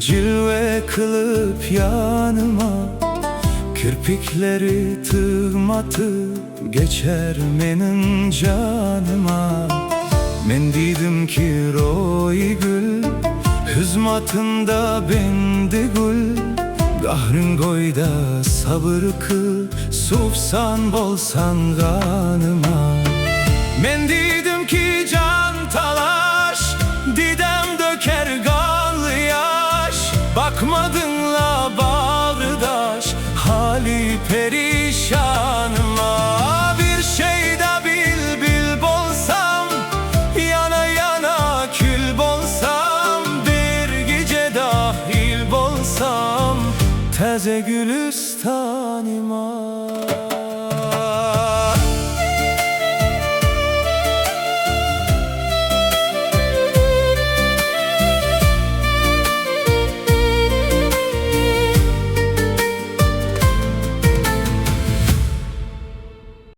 Cilve kılıp yanıma, kirpikleri tığmatıp geçer menin canıma. Men dedim ki roy gül, hizmatında bendi gül. Gahrın goyda sabır kıl, sufsan bolsan ganıma. Men dedim ki can talaş, didem döker ganlı yaş. Bakmadın la bağrıdaş, hali perişanıma. Bir şey de bil bil bolsam, yana yana kül bolsam. Bir gece dahil bolsam, teze gülistanıma.